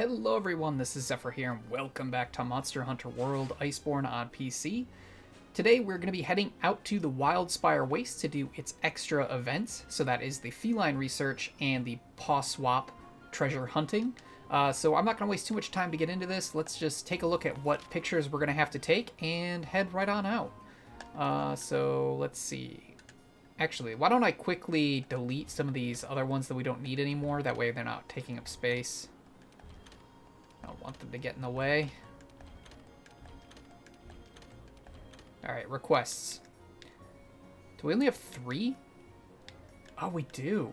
Hello everyone, this is Xephyr here, and welcome back to Monster Hunter World Iceborne on PC. Today we're going to be heading out to the Wildspire Waste to do its extra events, so that is the feline research and the Pawswap treasure hunting. So I'm not going to waste too much time to get into this. Let's just take a look at what pictures we're going to have to take and head right on out. So let's see. Actually, why don't I quickly delete some of these other ones that we don't need anymore, that way they're not taking up space. I don't want them to get in the way. Alright, requests. Do we only have 3? Oh, we do.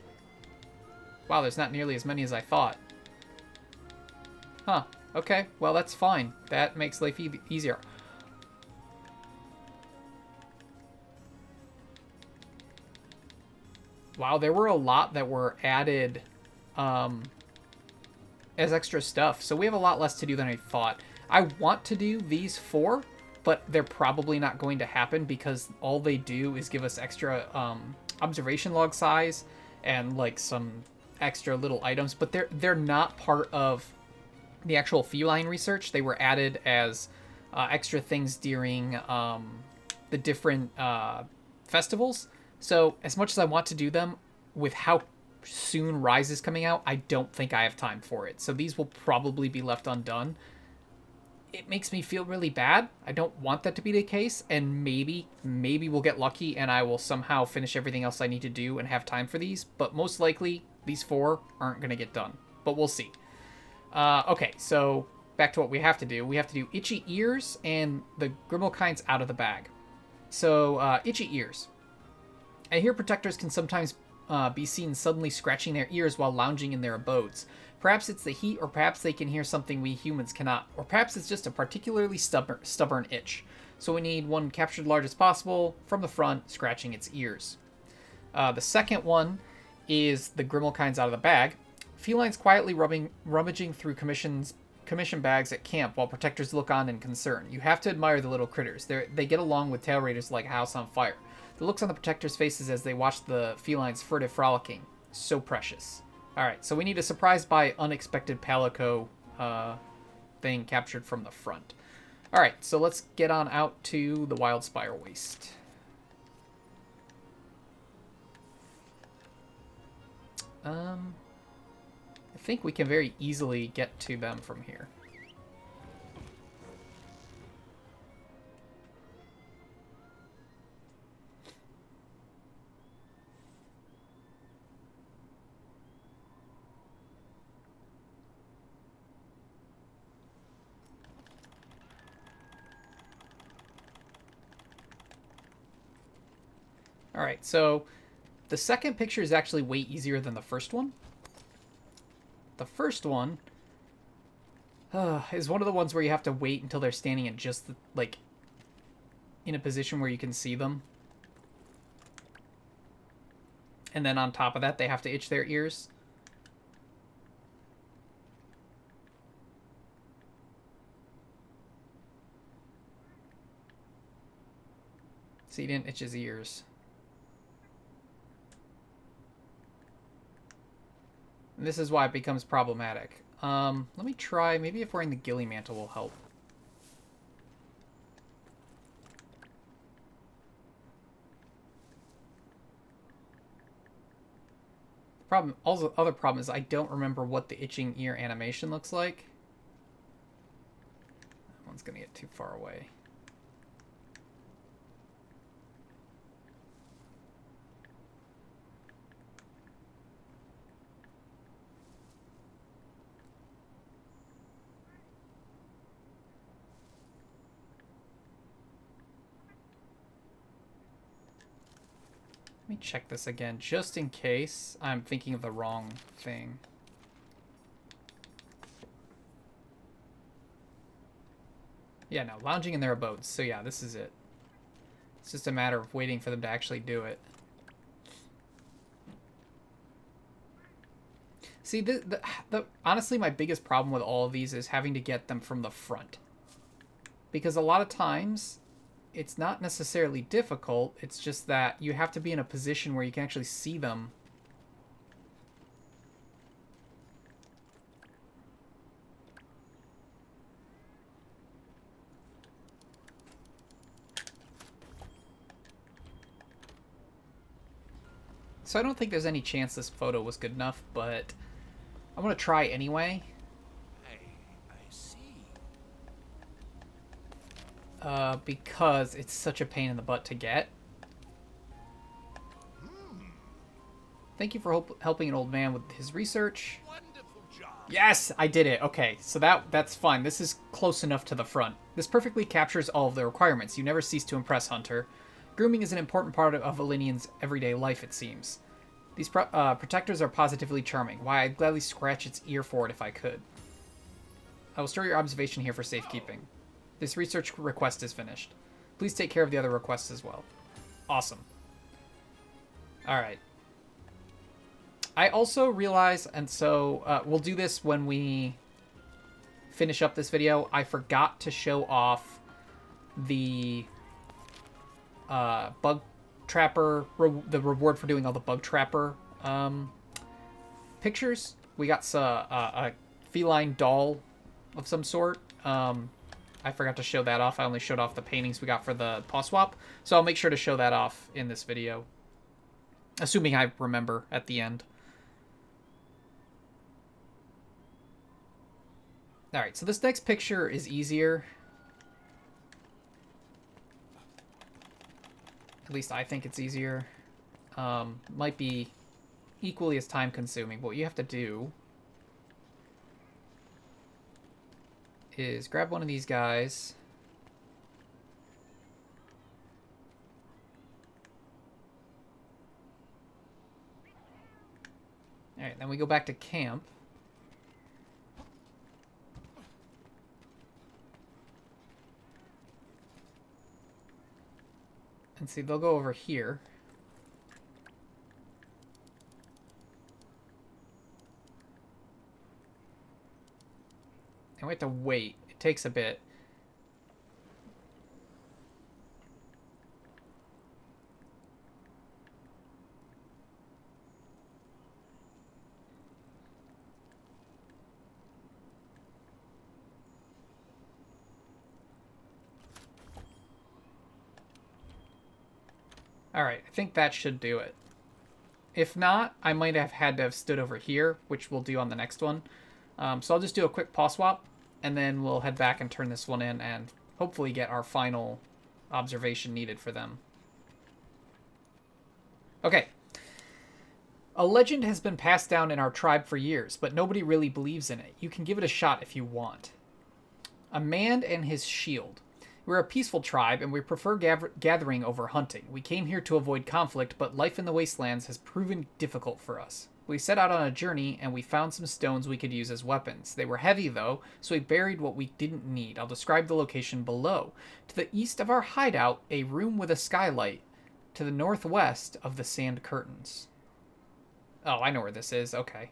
Wow, there's not nearly as many as I thought. Huh. Okay, well, that's fine. That makes life easier. Wow, there were a lot that were added as extra stuff, so we have a lot less to do than I thought. I want to do these 4, but they're probably not going to happen because all they do is give us extra observation log size and like some extra little items, but they're not part of the actual feline research. They were added as extra things during the different festivals. So as much as I want to do them, with how soon Rise is coming out, I don't think I have time for it. So these will probably be left undone. It makes me feel really bad. I don't want that to be the case, and maybe we'll get lucky and I will somehow finish everything else I need to do and have time for these, but most likely these 4 aren't going to get done. But we'll see. Okay, so back to what we have to do. We have to do Itchy Ears and the Grimalkinds out of the bag. So, Itchy Ears. I hear protectors can sometimes be seen suddenly scratching their ears while lounging in their abodes. Perhaps it's the heat, or perhaps they can hear something we humans cannot, or perhaps it's just a particularly stubborn itch. So we need one captured large as possible, from the front, scratching its ears. The second one is the Grimalkinds out of the bag. Felines quietly rummaging through commission bags at camp while protectors look on in concern. You have to admire the little critters. They get along with tail raiders like a house on fire. The looks on the protectors' faces as they watch the felines' furtive frolicking. So precious. Alright, so we need a surprise by unexpected palico thing captured from the front. Alright, so let's get on out to the Wildspire Waste. I think we can very easily get to them from here. Alright, so the second picture is actually way easier than the first one. The first one is one of the ones where you have to wait until they're standing in just, like, in a position where you can see them. And then on top of that, they have to itch their ears. So he didn't itch his ears. And this is why it becomes problematic. Let me try, maybe if wearing the ghillie mantle will help. Other problem is I don't remember what the itching ear animation looks like. That one's gonna get too far away. Let me check this again, just in case I'm thinking of the wrong thing. Yeah, no, lounging in their abodes. So yeah, this is it. It's just a matter of waiting for them to actually do it. See, honestly, my biggest problem with all of these is having to get them from the front. Because a lot of times, it's not necessarily difficult, it's just that you have to be in a position where you can actually see them So I don't think there's any chance this photo was good enough, but I'm going to try anyway. I see. Because it's such a pain in the butt to get. Thank you for helping an old man with his research. Wonderful job. Yes, I did it. Okay, so that's fine. This is close enough to the front. This perfectly captures all of the requirements. You never cease to impress, Hunter. Grooming is an important part of Valinian's everyday life, it seems. These protectors are positively charming. Why, I'd gladly scratch its ear for it if I could. I will store your observation here for safekeeping. This research request is finished. Please take care of the other requests as well. Awesome. Alright. I also realize, and so we'll do this when we finish up this video, I forgot to show off the bug trapper, the reward for doing all the bug trapper pictures. We got a feline doll of some sort. I forgot to show that off. I only showed off the paintings we got for the Pawswap, so I'll make sure to show that off in this video, assuming I remember at the end. Alright, so this next picture is easier. At least I think it's easier. Might be equally as time consuming, but what you have to do is grab one of these guys. Alright, then we go back to camp. And see, they'll go over here. And we have to wait. It takes a bit. Alright, I think that should do it. If not, I might have had to have stood over here, which we'll do on the next one. So I'll just do a quick Pawswap, and then we'll head back and turn this one in and hopefully get our final observation needed for them. Okay. A legend has been passed down in our tribe for years, but nobody really believes in it. You can give it a shot if you want. A man and his shield. We're a peaceful tribe, and we prefer gathering over hunting. We came here to avoid conflict, but life in the wastelands has proven difficult for us. We set out on a journey, and we found some stones we could use as weapons. They were heavy, though, so we buried what we didn't need. I'll describe the location below. To the east of our hideout, a room with a skylight. To the northwest of the sand curtains. Oh, I know where this is. Okay.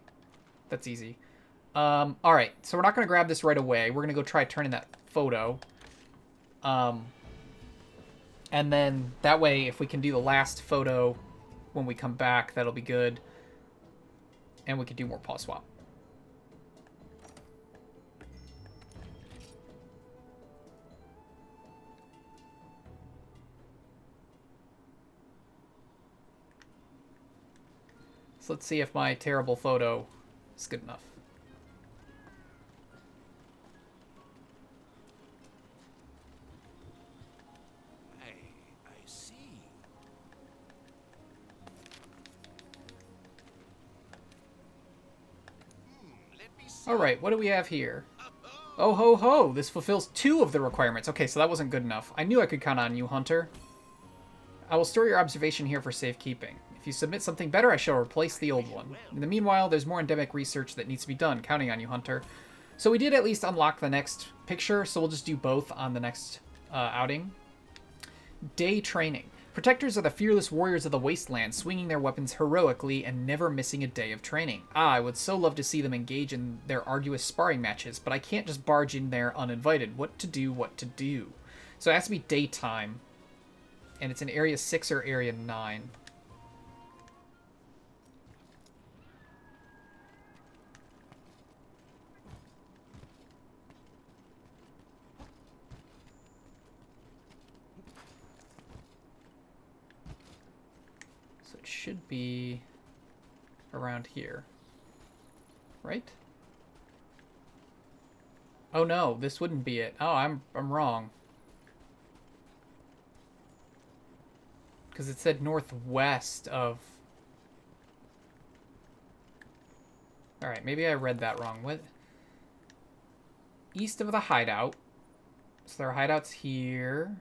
That's easy. Alright, so we're not going to grab this right away. We're going to go try turning that photo. And then that way, if we can do the last photo when we come back, that'll be good. And we can do more Pawswap. So let's see if my terrible photo is good enough. Alright, what do we have here? Oh ho ho! This fulfills 2 of the requirements. Okay, so that wasn't good enough. I knew I could count on you, Hunter. I will store your observation here for safekeeping. If you submit something better, I shall replace the old one. In the meanwhile, there's more endemic research that needs to be done. Counting on you, Hunter. So we did at least unlock the next picture, so we'll just do both on the next outing. Day training. Protectors are the fearless warriors of the wasteland, swinging their weapons heroically and never missing a day of training. I would so love to see them engage in their arduous sparring matches, but I can't just barge in there uninvited. What to do? So it has to be daytime, and it's in Area 6 or Area 9. should be around here. Right? Oh no, this wouldn't be it. Oh, I'm wrong. Because it said northwest of... Alright, maybe I read that wrong. What? East of the hideout. So there are hideouts here.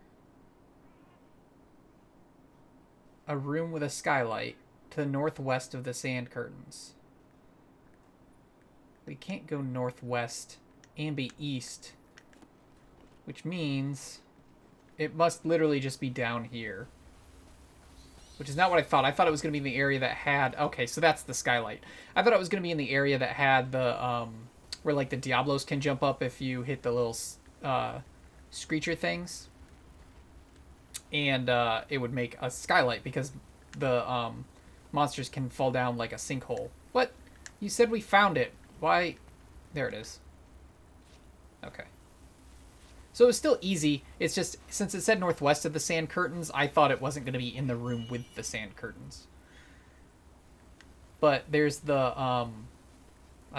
A room with a skylight to the northwest of the sand curtains. We can't go northwest and be east, which means it must literally just be down here, which is not what I thought. I thought it was going to be in the area that had... Okay, so that's the skylight. I thought it was going to be in the area that had the, where, like, the Diablos can jump up if you hit the little, screecher things. And, it would make a skylight because the, monsters can fall down like a sinkhole. What? You said we found it. Why? There it is. Okay. So it was still easy. It's just, since it said northwest of the sand curtains, I thought it wasn't going to be in the room with the sand curtains. But there's the, I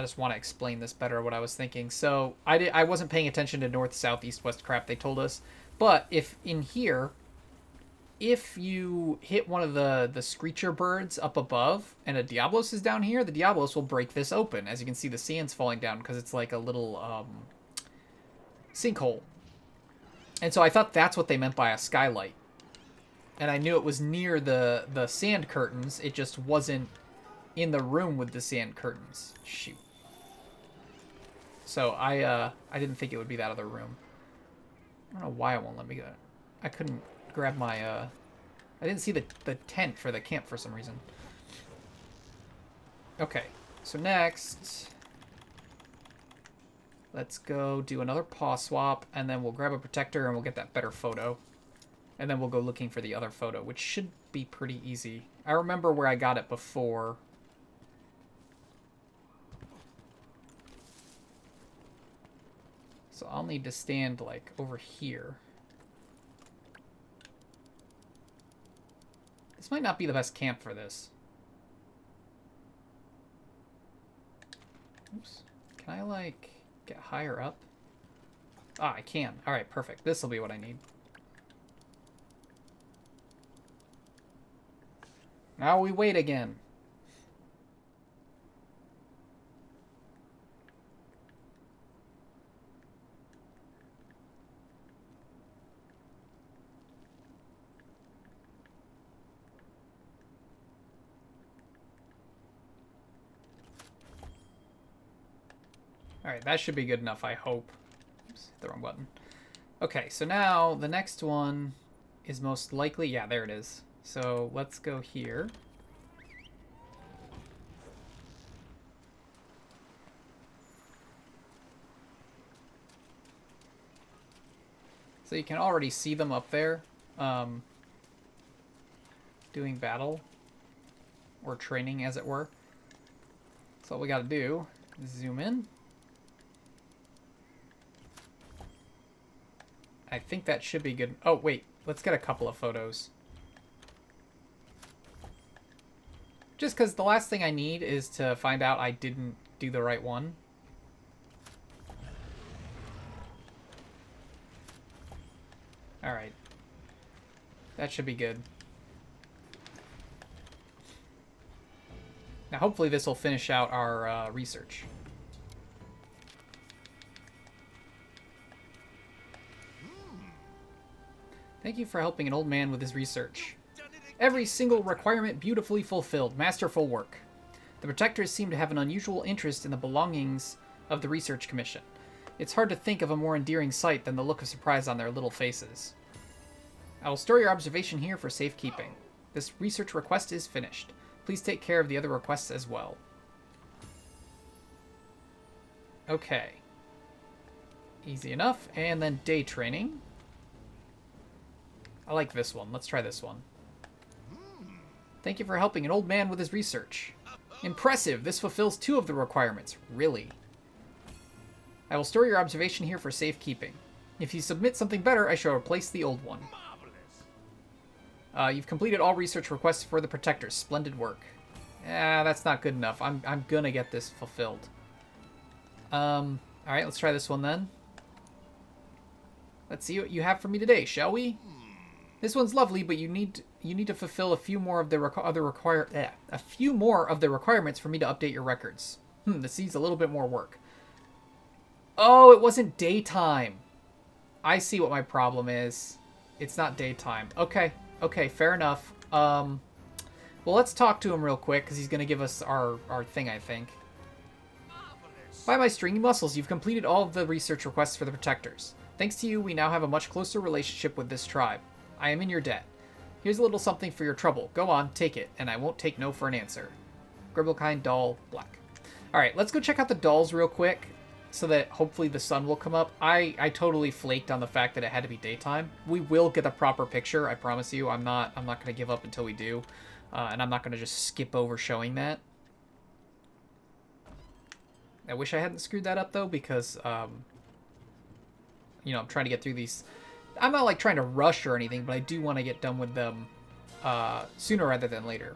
just want to explain this better, what I was thinking. So I wasn't paying attention to north, south, east, west crap they told us. But if in here, if you hit one of the screecher birds up above and a Diablos is down here, the Diablos will break this open. As you can see, the sand's falling down because it's like a little sinkhole. And so I thought that's what they meant by a skylight. And I knew it was near the sand curtains. It just wasn't in the room with the sand curtains. Shoot. So I didn't think it would be that other room. I don't know why it won't let me go. I couldn't grab my... I didn't see the tent for the camp for some reason. Okay. So next... Let's go do another Pawswap, and then we'll grab a protector and we'll get that better photo. And then we'll go looking for the other photo, which should be pretty easy. I remember where I got it before. So I'll need to stand, like, over here. This might not be the best camp for this. Oops. Can I, like... get higher up? Ah, I can. Alright, perfect. This will be what I need. Now we wait again. Alright, that should be good enough, I hope. Oops, hit the wrong button. Okay, so now the next one is most likely... Yeah, there it is. So let's go here. So you can already see them up there doing battle, or training, as it were. So all we gotta do is zoom in. I think that should be good. Oh, wait. Let's get a couple of photos. Just because the last thing I need is to find out I didn't do the right one. Alright. That should be good. Now, hopefully this will finish out our research. Thank you for helping an old man with his research. Every single requirement beautifully fulfilled. Masterful work. The protectors seem to have an unusual interest in the belongings of the research commission. It's hard to think of a more endearing sight than the look of surprise on their little faces. I will store your observation here for safekeeping. This research request is finished. Please take care of the other requests as well. Okay. Easy enough. And then day training. I like this one. Let's try this one. Thank you for helping an old man with his research. Impressive! This fulfills 2 of the requirements. Really? I will store your observation here for safekeeping. If you submit something better, I shall replace the old one. You've completed all research requests for the Protectors. Splendid work. That's not good enough. I'm gonna get this fulfilled. Alright, let's try this one then. Let's see what you have for me today, shall we? This one's lovely, but you need to fulfill a few more of the requirements for me to update your records. This needs a little bit more work. Oh, it wasn't daytime. I see what my problem is. It's not daytime. Okay, fair enough. Well, let's talk to him real quick, because he's going to give us our thing, I think. By my stringy muscles, you've completed all of the research requests for the Protectors. Thanks to you, we now have a much closer relationship with this tribe. I am in your debt. Here's a little something for your trouble. Go on, take it, and I won't take no for an answer. Gribblekind doll, black. Alright, let's go check out the dolls real quick, so that hopefully the sun will come up. I totally flaked on the fact that it had to be daytime. We will get a proper picture, I promise you. I'm not going to give up until we do. And I'm not going to just skip over showing that. I wish I hadn't screwed that up, though, because, you know, I'm trying to get through these. I'm not, like, trying to rush or anything, but I do want to get done with them sooner rather than later.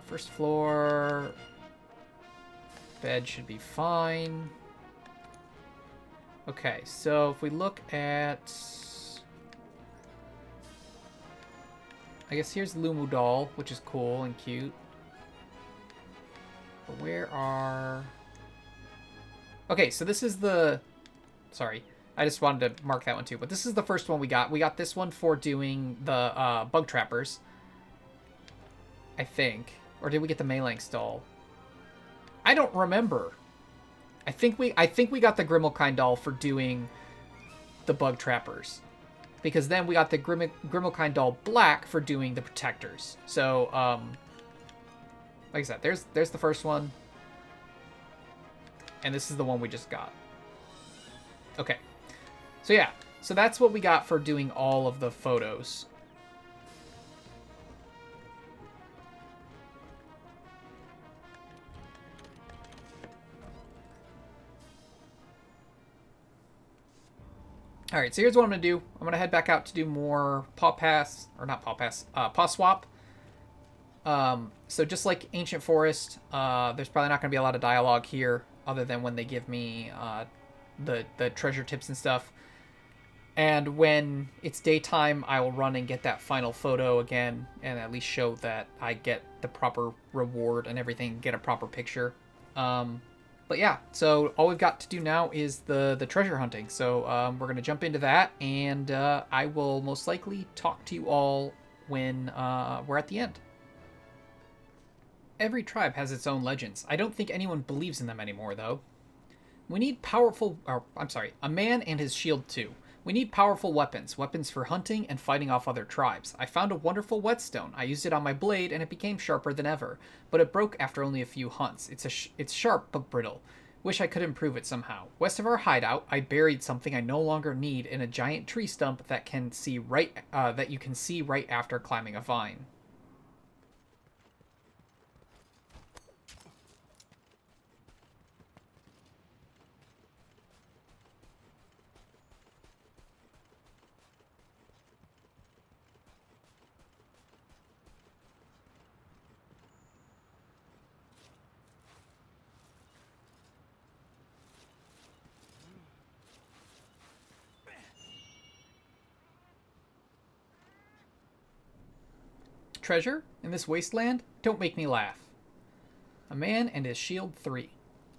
First floor. Bed should be fine. Okay, so if we look at... I guess here's Lumu doll, which is cool and cute. But where are... Okay, so this is the... Sorry, I just wanted to mark that one too. But this is the first one we got. We got this one for doing the bug trappers. I think. Or did we get the Malanx doll? I don't remember. I think we got the Grimmelskind doll for doing the bug trappers. Because then we got the Grimmelskind doll black for doing the Protectors. So, like I said, there's the first one. And this is the one we just got. Okay. So yeah. So that's what we got for doing all of the photos. Alright, so here's what I'm going to do. I'm going to head back out to do more Pawswap. So just like Ancient Forest, there's probably not going to be a lot of dialogue here, other than when they give me the treasure tips and stuff. And when it's daytime, I will run and get that final photo again, and at least show that I get the proper reward and everything, get a proper picture. But yeah, so all we've got to do now is the treasure hunting. So we're going to jump into that, and I will most likely talk to you all when we're at the end. Every tribe has its own legends. I don't think anyone believes in them anymore, though. We need a man and his shield too. We need powerful weapons for hunting and fighting off other tribes. I found a wonderful whetstone. I used it on my blade and it became sharper than ever, but it broke after only a few hunts. It's sharp but brittle. Wish I could improve it somehow. West of our hideout, I buried something I no longer need in a giant tree stump that you can see right after climbing a vine. Treasure? In this wasteland? Don't make me laugh. A man and his shield 3.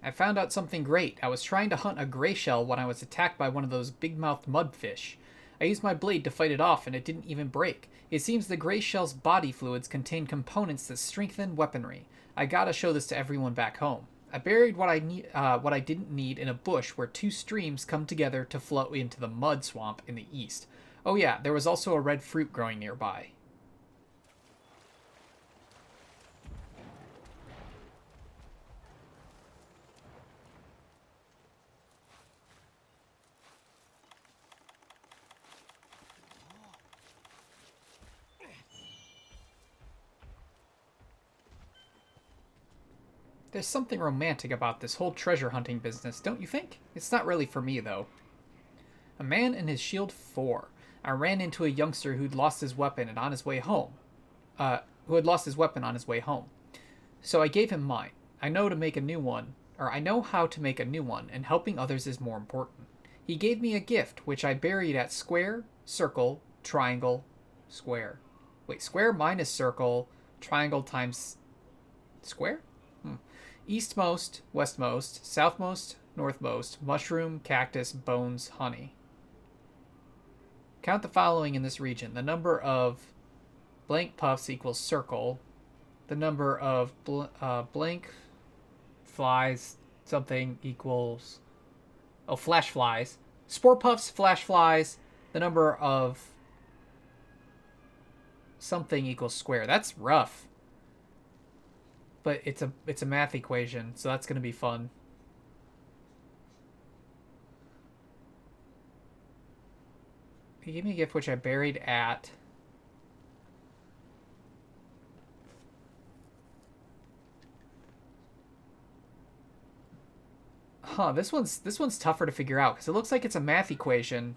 I found out something great. I was trying to hunt a gray shell when I was attacked by one of those big-mouthed mudfish. I used my blade to fight it off and it didn't even break. It seems the gray shell's body fluids contain components that strengthen weaponry. I gotta show this to everyone back home. I buried what I didn't need in a bush where two streams come together to flow into the mud swamp in the east. Oh yeah, there was also a red fruit growing nearby. There's something romantic about this whole treasure hunting business, don't you think? It's not really for me, though. A man and his shield 4. I ran into a youngster who'd lost his weapon and on his way home. Who had lost his weapon on his way home. So I gave him mine. I know how to make a new one, and helping others is more important. He gave me a gift, which I buried at square, circle, triangle, square. Wait, square minus circle, triangle times square? Eastmost, westmost, southmost, northmost, mushroom, cactus, bones, honey. Count the following in this region. The number of blank puffs equals circle. The number of blank flies something equals... Oh, flash flies. Spore puffs, flash flies. The number of something equals square. That's rough. But it's a math equation, so that's going to be fun. He gave me a gift which I buried at... Huh, this one's tougher to figure out, because it looks like it's a math equation.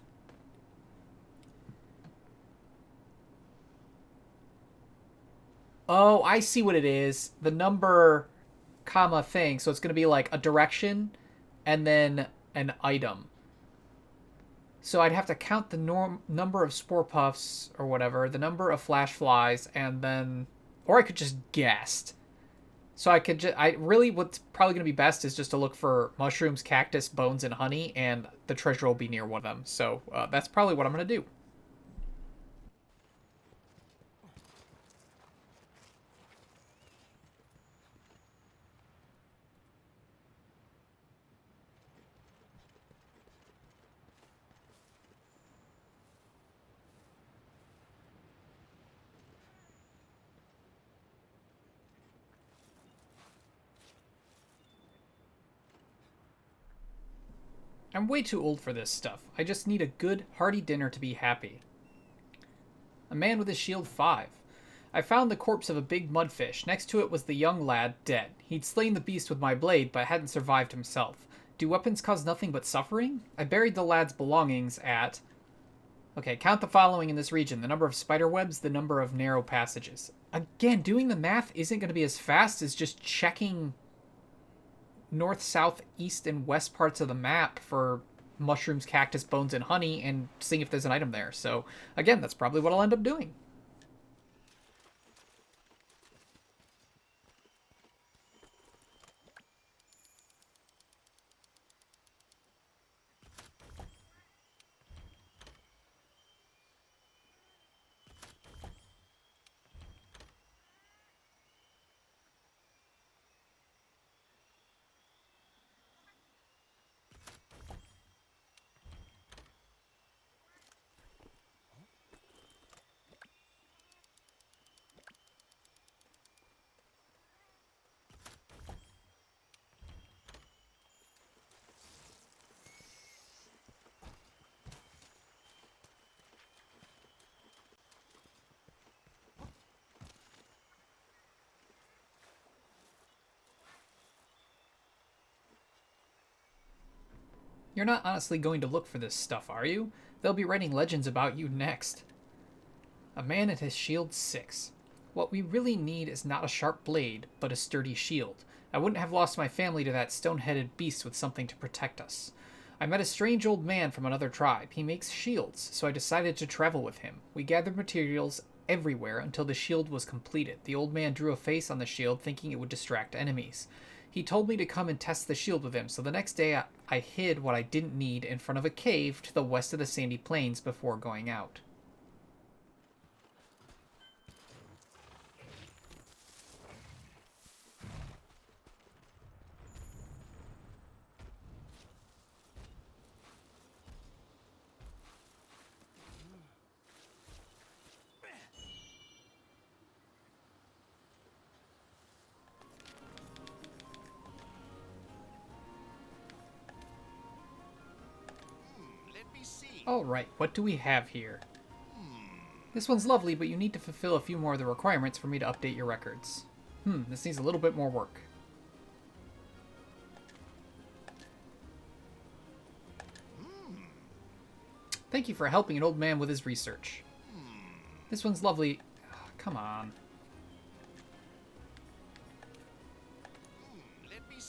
Oh, I see what it is. The number, comma, thing. So it's going to be like a direction and then an item. So I'd have to count the number of spore puffs or whatever, the number of flash flies, and then... Or I could just guess. So what's probably going to be best is just to look for mushrooms, cactus, bones, and honey, and the treasure will be near one of them. So that's probably what I'm going to do. I'm way too old for this stuff. I just need a good, hearty dinner to be happy. A man with a shield 5. I found the corpse of a big mudfish. Next to it was the young lad, dead. He'd slain the beast with my blade, but hadn't survived himself. Do weapons cause nothing but suffering? I buried the lad's belongings at... Okay, count the following in this region. The number of spider webs, the number of narrow passages. Again, doing the math isn't going to be as fast as just checking... north, south, east, and west parts of the map for mushrooms, cactus, bones, and honey, and seeing if there's an item there. So, again, that's probably what I'll end up doing. You're not honestly going to look for this stuff, are you? They'll be writing legends about you next. A man at his shield 6. What we really need is not a sharp blade, but a sturdy shield. I wouldn't have lost my family to that stone-headed beast with something to protect us. I met a strange old man from another tribe. He makes shields, so I decided to travel with him. We gathered materials everywhere until the shield was completed. The old man drew a face on the shield, thinking it would distract enemies. He told me to come and test the shield with him, so the next day I hid what I didn't need in front of a cave to the west of the sandy plains before going out. Alright, what do we have here? This one's lovely, but you need to fulfill a few more of the requirements for me to update your records. This needs a little bit more work. Thank you for helping an old man with his research. This one's lovely. Oh, come on.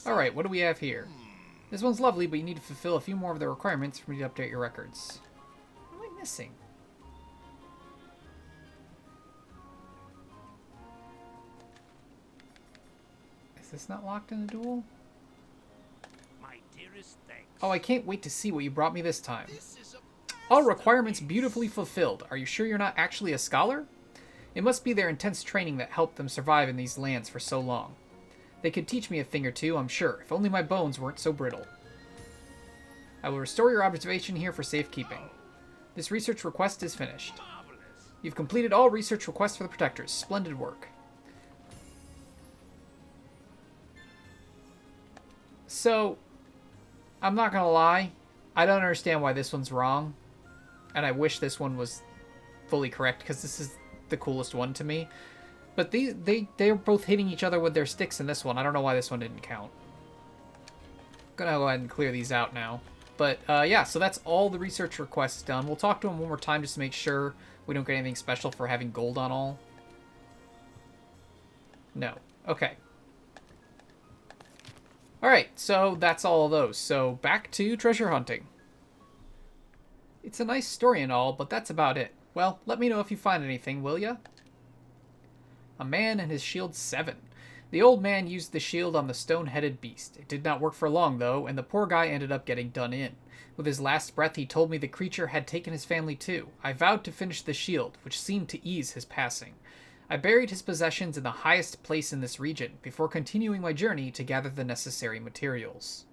Alright, what do we have here? This one's lovely, but you need to fulfill a few more of the requirements for me to update your records. What am I missing? Is this not locked in a duel? My dearest thanks. Oh, I can't wait to see what you brought me this time. All requirements beautifully fulfilled. Are you sure you're not actually a scholar? It must be their intense training that helped them survive in these lands for so long. They could teach me a thing or two, I'm sure, if only my bones weren't so brittle. I will restore your observation here for safekeeping. This research request is finished. You've completed all research requests for the Protectors. Splendid work. So, I'm not gonna lie, I don't understand why this one's wrong. And I wish this one was fully correct, because this is the coolest one to me. But they're both hitting each other with their sticks in this one. I don't know why this one didn't count. Gonna go ahead and clear these out now. But yeah, so that's all the research requests done. We'll talk to him one more time just to make sure we don't get anything special for having gold on all. No. Okay. Alright, so that's all of those. So back to treasure hunting. It's a nice story and all, but that's about it. Well, let me know if you find anything, will ya? A man and his shield 7. The old man used the shield on the stone-headed beast. It did not work for long, though, and the poor guy ended up getting done in. With his last breath, he told me the creature had taken his family too. I vowed to finish the shield, which seemed to ease his passing. I buried his possessions in the highest place in this region, before continuing my journey to gather the necessary materials.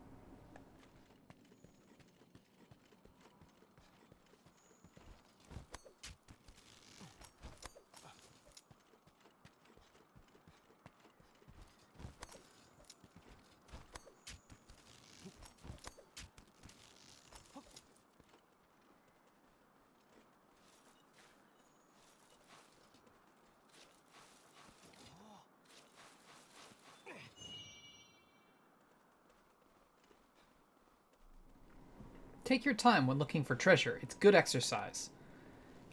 Take your time when looking for treasure. It's good exercise.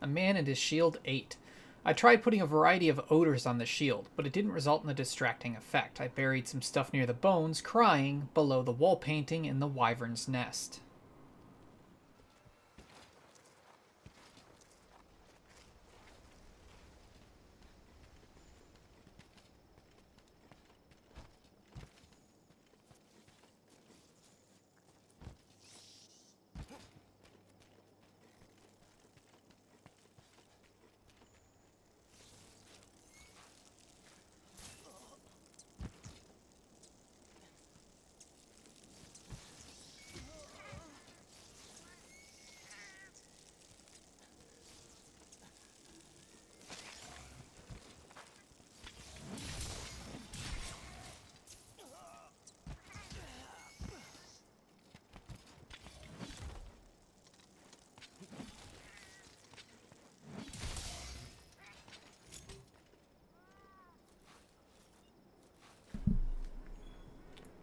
A man and his shield 8. I tried putting a variety of odors on the shield, but it didn't result in a distracting effect. I buried some stuff near the bones, crying, below the wall painting in the wyvern's nest.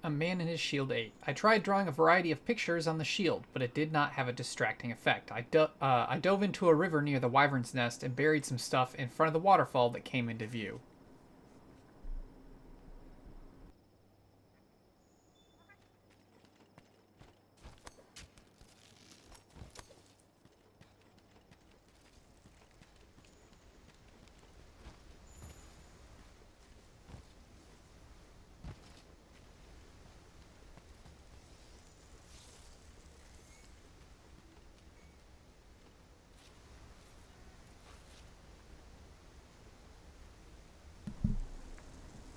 A man and his shield 8. I tried drawing a variety of pictures on the shield, but it did not have a distracting effect. I dove into a river near the wyvern's nest and buried some stuff in front of the waterfall that came into view.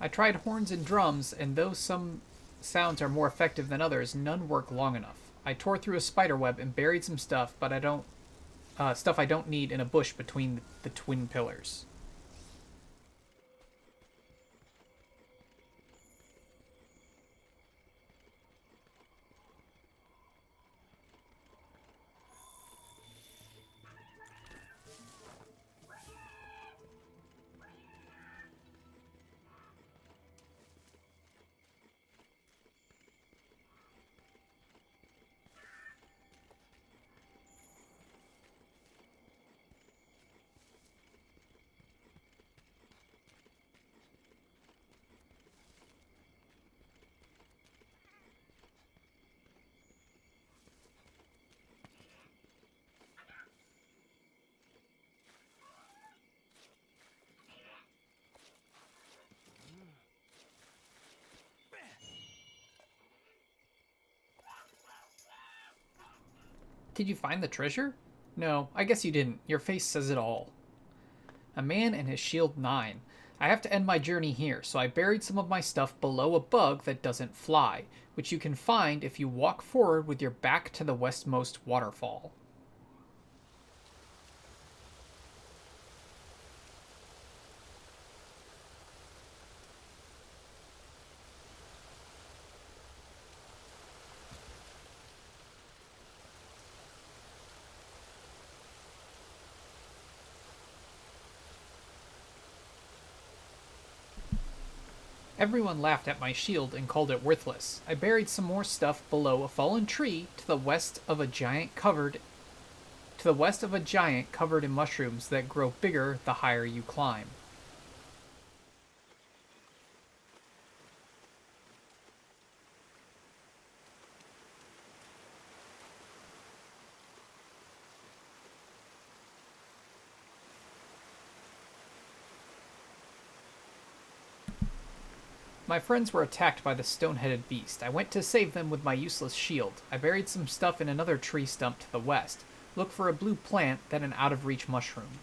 I tried horns and drums, and though some sounds are more effective than others, none work long enough. I tore through a spider web and buried some stuff, but I don't need in a bush between the twin pillars. Did you find the treasure? No, I guess you didn't. Your face says it all. A man and his shield 9. I have to end my journey here, so I buried some of my stuff below a bug that doesn't fly, which you can find if you walk forward with your back to the westmost waterfall. Everyone laughed at my shield and called it worthless. I buried some more stuff below a fallen tree to the west of a giant covered in mushrooms that grow bigger the higher you climb. My friends were attacked by the stone-headed beast. I went to save them with my useless shield. I buried some stuff in another tree stump to the west. Look for a blue plant, then an out-of-reach mushroom.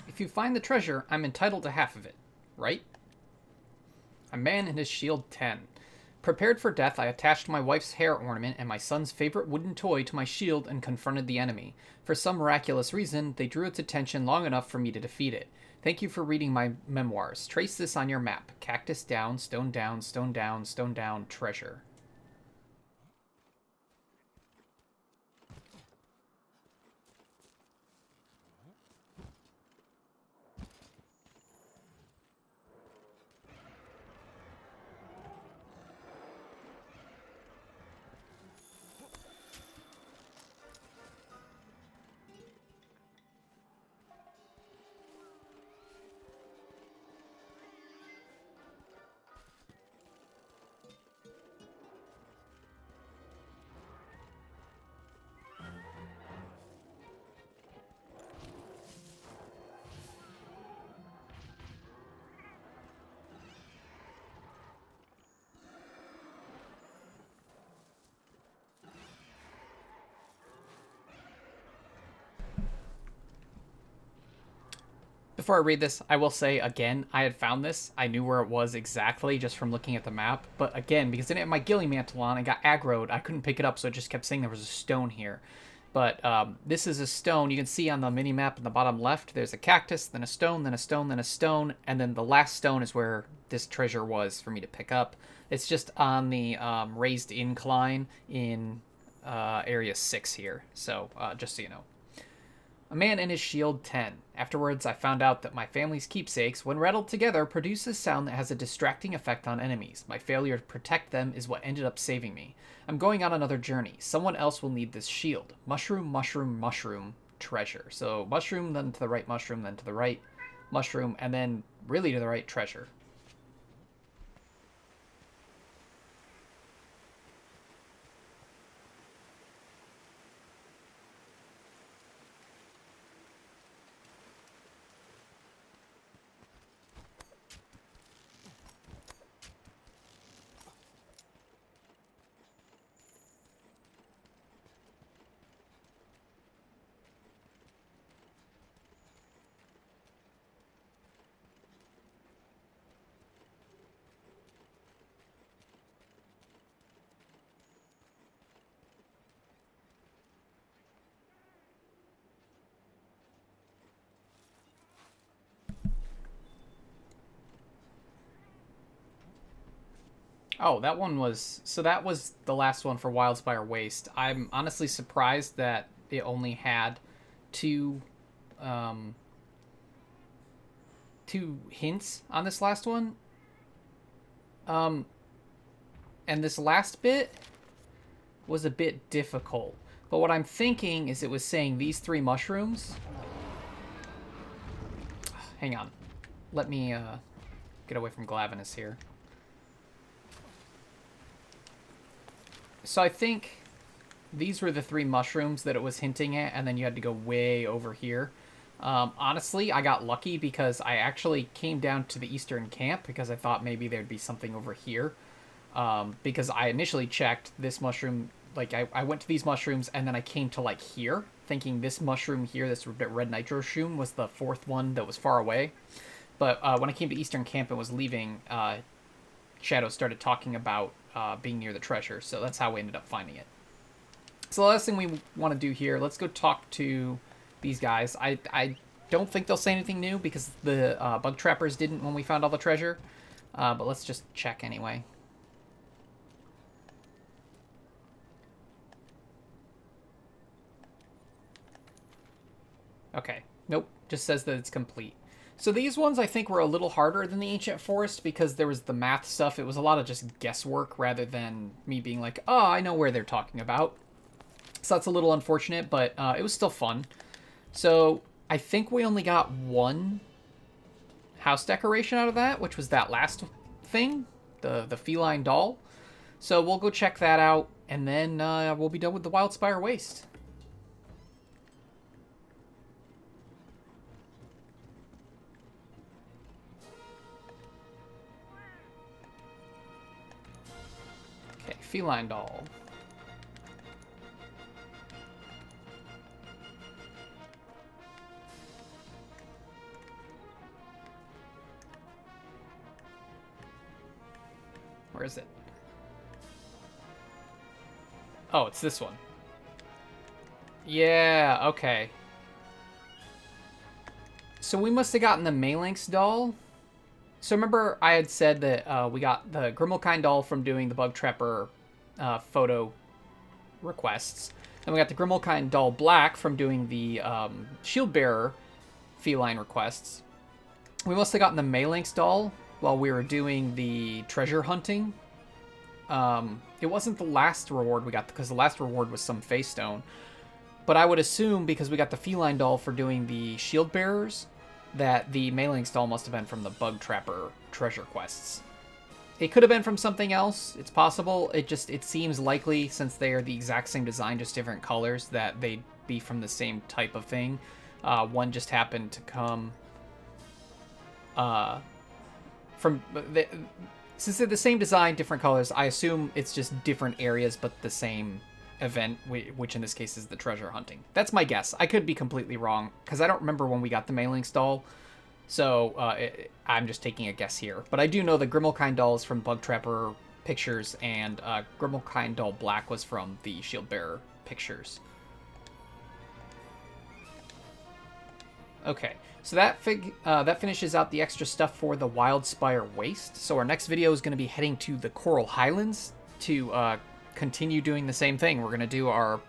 If you find the treasure, I'm entitled to half of it, right? A man and his shield 10. Prepared for death, I attached my wife's hair ornament and my son's favorite wooden toy to my shield and confronted the enemy. For some miraculous reason, they drew its attention long enough for me to defeat it. Thank you for reading my memoirs. Trace this on your map. Cactus down, stone down, stone down, stone down, treasure. Before I read this, I will say again, I had found this. I knew where it was exactly just from looking at the map. But again, because I didn't have my Gilly Mantle on, I got aggroed. I couldn't pick it up, so it just kept saying there was a stone here. But this is a stone. You can see on the mini map in the bottom left, there's a cactus, then a stone, then a stone, then a stone. And then the last stone is where this treasure was for me to pick up. It's just on the raised incline in Area 6 here. So just so you know. A man and his shield 10. Afterwards, I found out that my family's keepsakes, when rattled together, produce a sound that has a distracting effect on enemies. My failure to protect them is what ended up saving me. I'm going on another journey. Someone else will need this shield. Mushroom, mushroom, mushroom, treasure. So mushroom, then to the right, mushroom, then to the right, mushroom, and then really to the right, treasure. Oh, that one was... So that was the last one for Wildspire Waste. I'm honestly surprised that it only had two... two hints on this last one. And this last bit was a bit difficult. But what I'm thinking is it was saying these 3 mushrooms... Hang on. Let me get away from Glavinus here. So I think these were the 3 mushrooms that it was hinting at, and then you had to go way over here. Honestly, I got lucky because I actually came down to the eastern camp because I thought maybe there'd be something over here. Because I initially checked this mushroom, like I went to these mushrooms and then I came to like here, thinking this mushroom here, this red nitro shroom, was the 4th one that was far away. But when I came to eastern camp and was leaving, Shadow started talking about being near the treasure, so that's how we ended up finding it. So the last thing we want to do here, let's go talk to these guys. I don't think they'll say anything new because the bug trappers didn't when we found all the treasure, but let's just check anyway. Okay, nope, just says that it's complete. So these ones I think were a little harder than the Ancient Forest because there was the math stuff. It was a lot of just guesswork rather than me being like, oh, I know where they're talking about. So that's a little unfortunate, but it was still fun. So I think we only got 1 house decoration out of that, which was that last thing, the feline doll. So we'll go check that out, and then we'll be done with the Wildspire Waste. Okay, feline doll. Where is it? Oh, it's this one. Yeah, okay. So we must have gotten the Malinx doll. So remember I had said that we got the Grimalkine doll from doing the Bug Trapper photo requests. Then we got the Grimalkine doll black from doing the Shieldbearer feline requests. We must have gotten the Malinx doll while we were doing the treasure hunting. It wasn't the last reward we got, because the last reward was some face stone. But I would assume, because we got the feline doll for doing the Shieldbearers, that the Malinx doll must have been from the Bug Trapper treasure quests. It could have been from something else. It's possible. It seems likely, since they are the exact same design, just different colors, that they'd be from the same type of thing. One just happened to come... since they're the same design, different colors, I assume it's just different areas, but the same event, which in this case is the treasure hunting. That's my guess. I could be completely wrong, because I don't remember when we got the Malinx doll, so I'm just taking a guess here. But I do know the Grimalkine doll is from Bug Trapper pictures, and Grimalkine doll black was from the Shieldbearer pictures. Okay, so that finishes out the extra stuff for the Wildspire Waste. So our next video is going to be heading to the Coral Highlands to continue doing the same thing. We're going to do our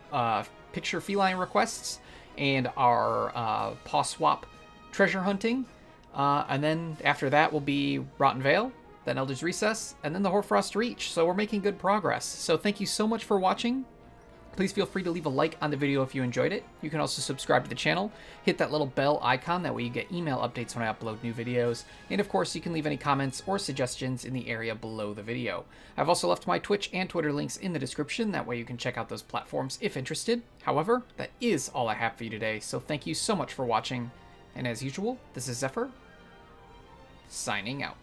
picture feline requests and our Pawswap treasure hunting. And then after that will be Rotten Vale, then Elder's Recess, and then the Hoarfrost Reach. So we're making good progress. So thank you so much for watching. Please feel free to leave a like on the video if you enjoyed it. You can also subscribe to the channel, hit that little bell icon, that way you get email updates when I upload new videos. And of course, you can leave any comments or suggestions in the area below the video. I've also left my Twitch and Twitter links in the description, that way you can check out those platforms if interested. However, that is all I have for you today, so thank you so much for watching. And as usual, this is Xephyr, signing out.